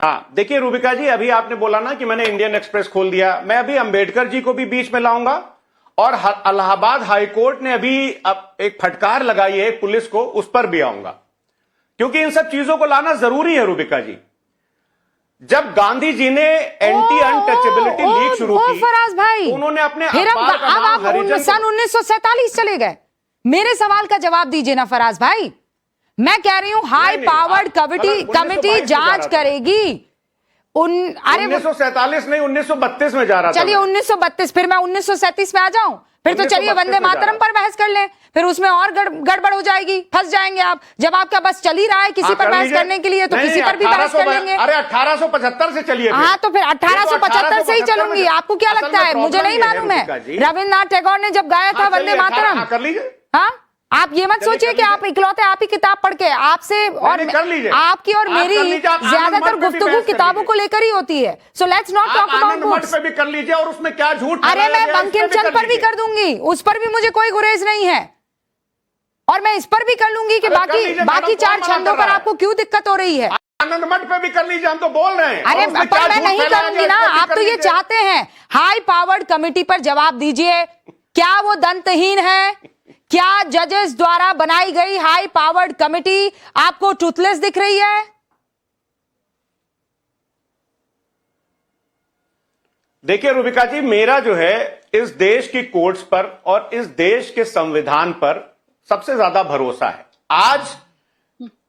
हाँ, देखिए रूबिका जी, अभी आपने बोला ना कि मैंने इंडियन एक्सप्रेस खोल दिया। मैं अभी अंबेडकर जी को भी बीच में लाऊंगा और इलाहाबाद हाईकोर्ट ने अभी एक फटकार लगाई है पुलिस को, उस पर भी आऊंगा, क्योंकि इन सब चीजों को लाना जरूरी है रूबिका जी। जब गांधी जी ने एंटी अनटचेबिलिटी लीग शुरू की, फराज भाई, तो उन्होंने अपने फिर अब आप सन 1947 चले गए। मेरे सवाल का जवाब दीजिए ना फराज भाई। मैं कह रही हूं हाई पावर्ड कमिटी जांच करेगी। अरे 1947 नहीं, 1932 में जा रहा था। चलिए 1932, फिर मैं 1937 में आ जाऊं। फिर तो चलिए वंदे मातरम पर बहस कर लें, फिर उसमें और गड़बड़ हो जाएगी, फंस जाएंगे आप। जब आपका बस चल ही रहा है किसी पर बहस करने के लिए, तो किसी पर भी बहस कर लेंगे। अरे 1875 से चलिए। हाँ, तो फिर 1875 से ही चलूंगी। आपको क्या लगता है? मुझे नहीं मालूम है। रविन्द्रनाथ टैगोर ने जब गाया था वंदे मातरम, कर लीजिए। हाँ, आप ये मत सोचिए कि आप इकलौते आप ही किताब पढ़ के आपसे और आपकी और मेरी ज्यादातर गुफ्तगू किताबों को लेकर ही होती है। So let's not talk about books. पे भी कर लीजिए, और उसमें क्या झूठ। अरे मैं बंकिम चंद्र पर भी कर दूंगी, उस पर भी मुझे कोई गुरेज नहीं है, और मैं इस पर भी कर लूंगी कि बाकी चार छंदों पर आपको क्यों दिक्कत हो रही है। आनंद मठ पे भी कर लीजिए, हम तो बोल रहे हैं। अरे पर मैं नहीं करूंगी ना। आप तो ये चाहते हैं। हाई पावर्ड कमिटी पर जवाब दीजिए, क्या वो दंतहीन है? क्या जजेस द्वारा बनाई गई हाई पावर्ड कमिटी आपको टूथलेस दिख रही है? देखिए रूबिका जी, मेरा जो है इस देश की कोर्ट्स पर और इस देश के संविधान पर सबसे ज्यादा भरोसा है।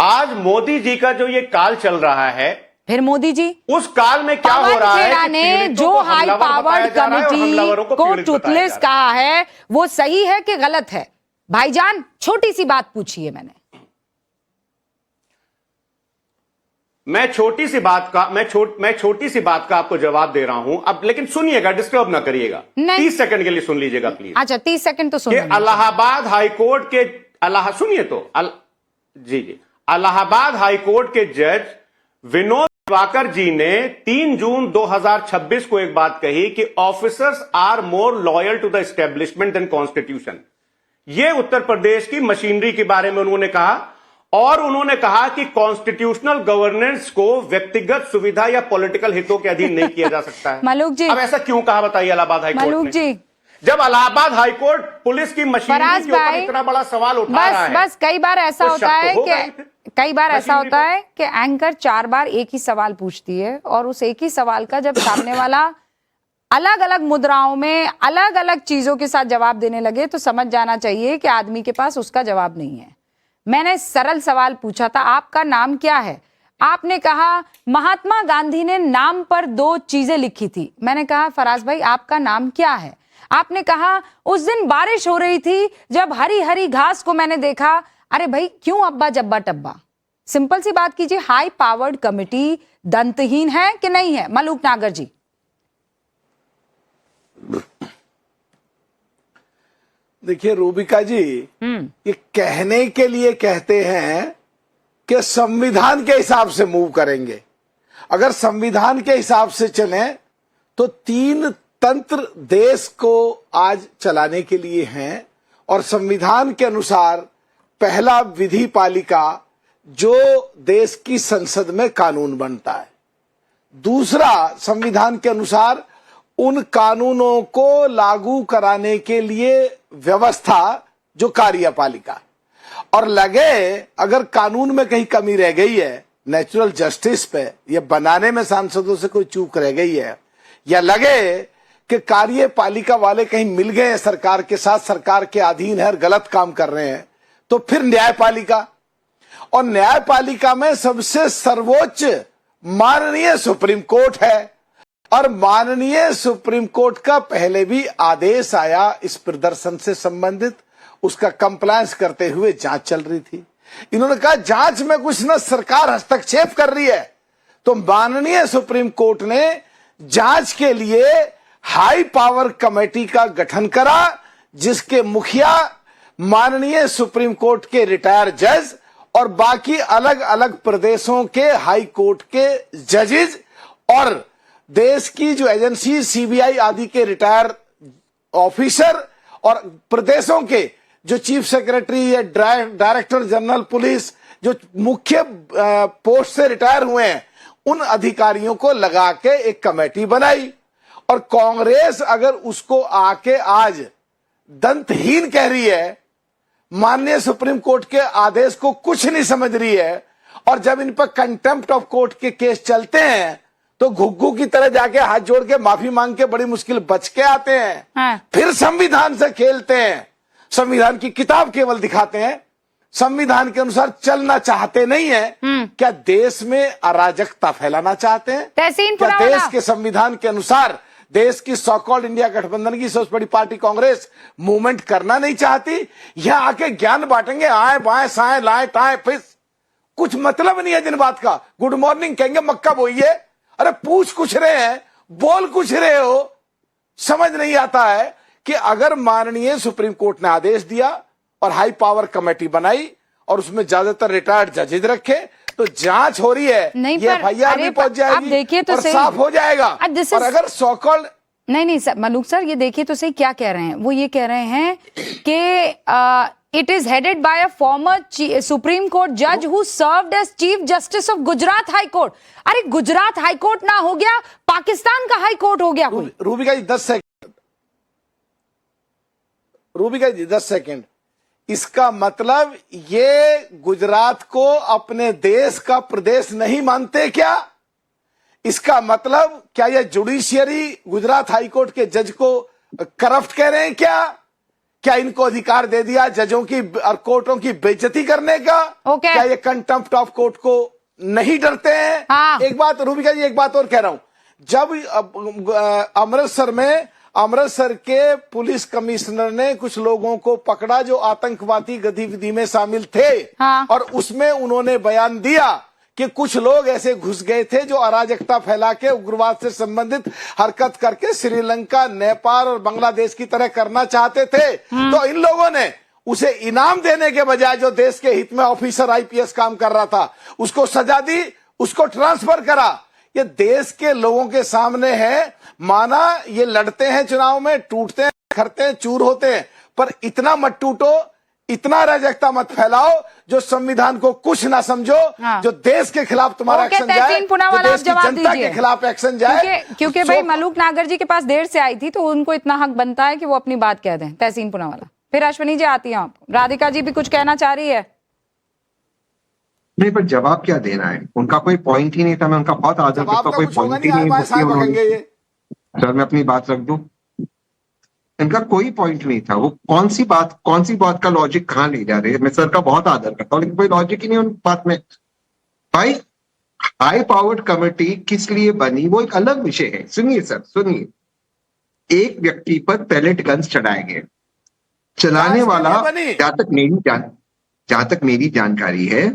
आज मोदी जी का जो ये काल चल रहा है, फिर मोदी जी उस काल में क्या हो रहा है ने जो हाई पावर्ड कमिटी को टूथलेस कहा है, वो सही है कि गलत है? भाईजान, छोटी सी बात पूछी है मैंने। मैं छोटी सी बात का आपको जवाब दे रहा हूं अब, लेकिन सुनिएगा, डिस्टर्ब ना करिएगा। 30 सेकंड के लिए सुन लीजिएगा प्लीज। अच्छा, 30 सेकंड तो सुनिए। इलाहाबाद हाईकोर्ट के सुनिए तो जी इलाहाबाद हाईकोर्ट के जज विनोद दिवाकर जी ने 3 जून 2026 को एक बात कही कि officers are more loyal to the establishment than constitution. ये उत्तर प्रदेश की मशीनरी के बारे में उन्होंने कहा, और उन्होंने कहा कि कॉन्स्टिट्यूशनल गवर्नेंस को व्यक्तिगत सुविधा या पॉलिटिकल हितों के अधीन नहीं किया जा सकता है। मलूक जी, अब ऐसा क्यों कहा बताइए इलाहाबाद हाईकोर्ट ने? जी, जब इलाहाबाद हाईकोर्ट पुलिस की मशीनरी के ऊपर इतना बड़ा सवाल उठा रहा है। बस कई बार ऐसा होता है कि एंकर 4 बार एक ही सवाल पूछती है, और उस एक ही सवाल का जब सामने वाला अलग अलग मुद्राओं में अलग अलग चीजों के साथ जवाब देने लगे, तो समझ जाना चाहिए कि आदमी के पास उसका जवाब नहीं है। मैंने सरल सवाल पूछा था, आपका नाम क्या है? आपने कहा महात्मा गांधी ने नाम पर 2 चीजें लिखी थी। मैंने कहा फराज भाई, आपका नाम क्या है? आपने कहा उस दिन बारिश हो रही थी, जब हरी हरी घास को मैंने देखा। अरे भाई, क्यों अब्बा जब्बा टब्बा? सिंपल सी बात कीजिए। हाई पावर्ड कमिटी दंतहीन है कि नहीं है? मलूक नागर जी। देखिए रूबिका जी, ये कहने के लिए कहते हैं कि संविधान के हिसाब से मूव करेंगे। अगर संविधान के हिसाब से चलें तो 3 तंत्र देश को आज चलाने के लिए हैं, और संविधान के अनुसार पहला विधि पालिका जो देश की संसद में कानून बनता है, दूसरा संविधान के अनुसार उन कानूनों को लागू कराने के लिए व्यवस्था जो कार्यपालिका, और लगे अगर कानून में कहीं कमी रह गई है, नेचुरल जस्टिस पे ये बनाने में सांसदों से कोई चूक रह गई है, या लगे कि कार्यपालिका वाले कहीं मिल गए हैं सरकार के साथ, सरकार के अधीन है और गलत काम कर रहे हैं, तो फिर न्यायपालिका, और न्यायपालिका में सबसे सर्वोच्च माननीय सुप्रीम कोर्ट है, और माननीय सुप्रीम कोर्ट का पहले भी आदेश आया इस प्रदर्शन से संबंधित, उसका कंप्लायंस करते हुए जांच चल रही थी। इन्होंने कहा जांच में कुछ न सरकार हस्तक्षेप कर रही है, तो माननीय सुप्रीम कोर्ट ने जांच के लिए हाई पावर कमेटी का गठन करा, जिसके मुखिया माननीय सुप्रीम कोर्ट के रिटायर जज और बाकी अलग अलग प्रदेशों के हाई कोर्ट के जजेस और देश की जो एजेंसी सीबीआई आदि के रिटायर ऑफिसर और प्रदेशों के जो चीफ सेक्रेटरी या डायरेक्टर जनरल पुलिस जो मुख्य पोस्ट से रिटायर हुए हैं, उन अधिकारियों को लगा के एक कमेटी बनाई, और कांग्रेस अगर उसको आके आज दंतहीन कह रही है, माननीय सुप्रीम कोर्ट के आदेश को कुछ नहीं समझ रही है, और जब इन पर कंटेम्प्ट ऑफ कोर्ट के केस चलते हैं तो घुग्गू की तरह जाके हाथ जोड़ के माफी मांग के बड़ी मुश्किल बच के आते हैं। हाँ। फिर संविधान से खेलते हैं, संविधान की किताब केवल दिखाते हैं, संविधान के अनुसार चलना चाहते नहीं है। क्या देश में अराजकता फैलाना चाहते हैं? तहसीन क्या पुनावाला। देश के संविधान के अनुसार देश की सो कॉल्ड इंडिया गठबंधन की सबसे बड़ी पार्टी कांग्रेस मूवमेंट करना नहीं चाहती? यह आके ज्ञान बांटेंगे, आए बाएं साए लाए टाए फिस, कुछ मतलब नहीं है जिन बात का। गुड मॉर्निंग कहेंगे, मक्का बोइए, अरे पूछ कुछ रहे हैं, बोल कुछ रहे हो, समझ नहीं आता है कि अगर माननीय सुप्रीम कोर्ट ने आदेश दिया और हाई पावर कमेटी बनाई और उसमें ज्यादातर रिटायर्ड जजेज रखे, तो जांच हो रही है, नहीं, ये एफआईआर भी पहुंच आप देखिए जाएगी तो और सही। साफ हो जाएगा। और अगर सो कॉल्ड नहीं सर, मलूक सर ये देखिए तो सही क्या कह रहे हैं। वो ये कह रहे हैं कि it is headed by a former supreme court जज who served as chief justice of Gujarat high court. अरे गुजरात हाई कोर्ट ना हो गया, पाकिस्तान का हाई कोर्ट हो गया कोई। रूबिका जी 10 सेकंड, रूबिका जी 10 सेकंड। इसका मतलब ये गुजरात को अपने देश का प्रदेश नहीं मानते क्या? इसका मतलब क्या ये जुडिशियरी गुजरात हाईकोर्ट के जज को करप्ट कह रहे हैं क्या? क्या इनको अधिकार दे दिया जजों की और कोर्टों की बेइज्जती करने का? Okay. क्या ये कंटेम्प्ट ऑफ कोर्ट को नहीं डरते हैं? हाँ। एक बात रूबिका जी, एक बात और कह रहा हूं, जब अमृतसर के पुलिस कमिश्नर ने कुछ लोगों को पकड़ा जो आतंकवादी गतिविधि में शामिल थे, हाँ। और उसमें उन्होंने बयान दिया कि कुछ लोग ऐसे घुस गए थे जो अराजकता फैला के उग्रवाद से संबंधित हरकत करके श्रीलंका, नेपाल और बांग्लादेश की तरह करना चाहते थे। तो इन लोगों ने उसे इनाम देने के बजाय जो देश के हित में ऑफिसर आईपीएस काम कर रहा था उसको सजा दी, उसको ट्रांसफर करा। ये देश के लोगों के सामने है, माना ये लड़ते हैं चुनाव में, टूटते हैं, खरते हैं, चूर होते हैं, पर इतना मत टूटो, इतना अराजकता मत फैलाओ जो संविधान को कुछ ना समझो। हाँ। जो देश के खिलाफ तुम्हारा एक्शन जाए, जो देश की जनता के खिलाफ एक्शन जाए। क्योंकि भाई मलूक नागर जी के पास देर से आई थी तो उनको इतना हक बनता है कि वो अपनी बात कह दें। तहसीन पुनावाला, फिर अश्विनी जी आती हैं आप। राधिका जी भी कुछ कहना चाह रही है। नहीं, पर जवाब क्या देना है, उनका कोई पॉइंट ही नहीं था। मैं उनका बहुत आदर करता हूँ, कोई पॉइंट ही नहीं। सर मैं अपनी बात रख दूं, इनका कोई पॉइंट नहीं था। वो कौन सी बात का लॉजिक कहाँ ले जा रहे हैं। मैं सर का बहुत आदर करता हूँ, लेकिन कोई लॉजिक ही नहीं उन बात में। भाई हाई पावर्ड कमेटी किस लिए बनी वो एक अलग विषय है। सुनिए सर, सुनिए, एक व्यक्ति पर पैलेट गन्स चढ़ाए गए, चलाने वाला जहां तक मेरी जानकारी है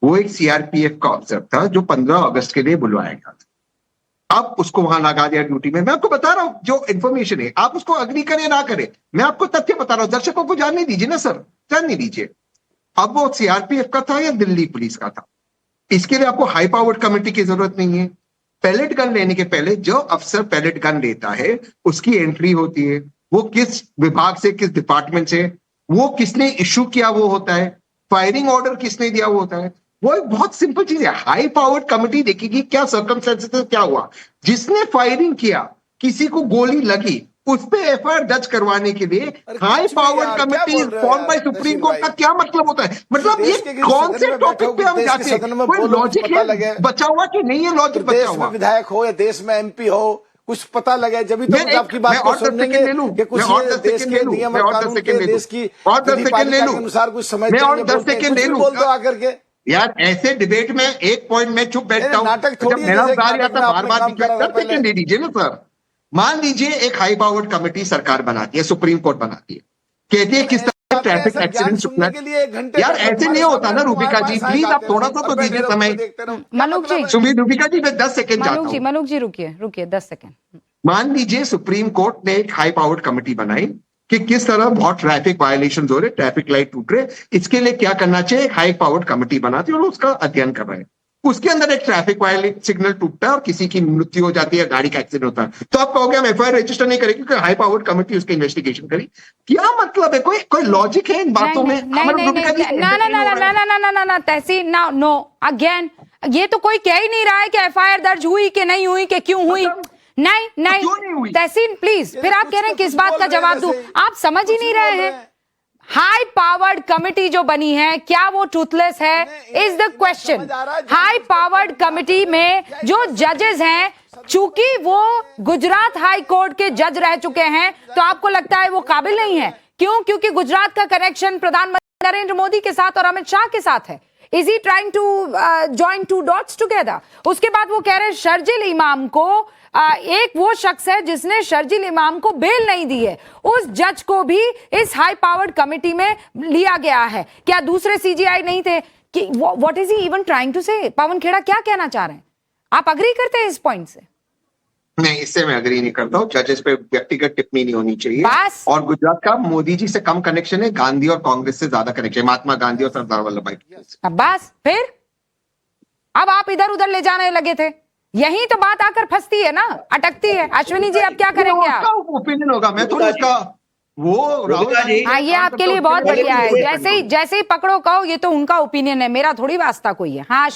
वो एक सीआरपीएफ का अफसर था जो 15 अगस्त के लिए बुलवाया गया था। अब उसको वहां लगा दिया ड्यूटी में। मैं आपको बता रहा हूं जो इन्फॉर्मेशन है, आप उसको अग्री करें ना करें, मैं आपको तथ्य बता रहा हूं। दर्शकों को जानने दीजिए ना सर, जानने दीजिए। अब वो सीआरपीएफ का था या दिल्ली पुलिस का था, इसके लिए आपको हाई पावर्ड कमेटी की जरूरत नहीं है। पैलेट गन लेने के पहले जो अफसर पैलेट गन लेता है उसकी एंट्री होती है, वो किस विभाग से, किस डिपार्टमेंट से, वो किसने इश्यू किया वो होता है, फायरिंग ऑर्डर किसने दिया वो होता है। वो एक बहुत सिंपल चीज है। हाई पावर्ड कमेटी देखेगी क्या सर्कमस्टेंसेस क्या हुआ, जिसने फायरिंग किया, किसी को गोली लगी, उस पे एफआईआर दर्ज करवाने के लिए high powered committee form by supreme court का क्या मतलब होता है। मतलब ये कौन से टॉपिक पे हम जाते हैं, कोई लॉजिक है बचा हुआ कि नहीं है? लॉजिक बचा हुआ, विधायक हो या देश में एमपी हो, कुछ पता लगे जब भी तो आपकी बात को सुनेंगे कि कुछ देश के नियम और कानून के देश की अनुसार कुछ समझ बोल दो आकर के। यार ऐसे डिबेट में एक पॉइंट में चुप बैठता हूं, नाटक थोड़ी मेरा बार आता बार 10 सेकंड दे दीजिए ना सर। मान लीजिए एक हाई पावर्ड कमेटी सरकार बनाती है, सुप्रीम कोर्ट बनाती है, कहती है किस तरह ट्रैफिक एक्सीडेंट रुकना है। यार ऐसे नहीं होता ना रूबिका जी, प्लीज आप थोड़ा सा तो दीजिए समय। मलूक जी, सुमित रूबिका जी मैं 10 सेकंड चाहता हूं। मलूक जी रुकिए 10 सेकंड। मान लीजिए सुप्रीम कोर्ट ने एक हाई पावर्ड कमेटी बनाई कि किस तरह बहुत ट्रैफिक वायलेशन हो रहे, ट्रैफिक लाइट टूट रहे, इसके लिए क्या करना चाहिए। हाई पावर्ड कमेटी बनाती है और उसका अध्ययन कर रहे हैं। उसके अंदर एक ट्रैफिक वायलेट सिग्नल टूटता है और किसी की मृत्यु हो जाती है, गाड़ी का एक्सीडेंट होता है, तो आप कहोगे हम एफआईआर रजिस्टर नहीं करेंगे क्योंकि हाई पावर्ड कमेटी उसकी इन्वेस्टिगेशन करी। क्या मतलब है? कोई लॉजिक है इन बातों में? ना तहसीन, नो अगेन ये तो कोई कह ही नहीं रहा है कि एफआईआर दर्ज हुई कि नहीं हुई कि क्यों हुई। नहीं क्यों नहीं नहीं हुई? तहसीन प्लीज, फिर आप कह रहे हैं किस बात का जवाब दूं? आप समझ ही नहीं रहे हैं। हाई पावर्ड कमिटी जो बनी है, क्या वो ट्रूथलेस है, is the question. High powered committee में जो जजेस हैं, चूंकि वो गुजरात हाई कोर्ट के जज रह चुके हैं, तो आपको लगता है वो काबिल नहीं है? क्यों? क्योंकि गुजरात का कनेक्शन प्रधानमंत्री नरेंद्र मोदी के साथ और अमित शाह के साथ है। Is he trying to join two dots together? उसके बाद वो कह रहे हैं शर्जिल इमाम को, एक वो शख्स है जिसने शर्जिल इमाम को बेल नहीं दी है, उस जज को भी इस हाई पावर्ड कमिटी में लिया गया है। क्या दूसरे सीजीआई नहीं थे? कि what is he even trying to say? Pawan Kheda क्या कहना चाह रहे हैं? आप अग्री करते हैं इस पॉइंट से? नहीं, इससे मैं अग्री नहीं करता हूँ। जजेस पे व्यक्तिगत टिप्पणी नहीं होनी चाहिए। बस। और गुजरात का मोदी जी से कम कनेक्शन है, गांधी और कांग्रेस से ज्यादा कनेक्शन है, महात्मा गांधी और सरदार वल्लभ भाई पटेल से। अब्बास, फिर अब आप इधर उधर ले जाने लगे थे, यही तो बात आकर फंसती है ना, अटकती है। अश्विनी जी, अब क्या करेंगे आप? ओपिनियन होगा, मैं थोड़ा उसका वो राहुल गांधी। हाँ, ये आपके लिए बहुत बढ़िया है। जैसे ही पकड़ो कहो ये तो उनका ओपिनियन है, मेरा थोड़ी वास्ता कोई है। हाँ।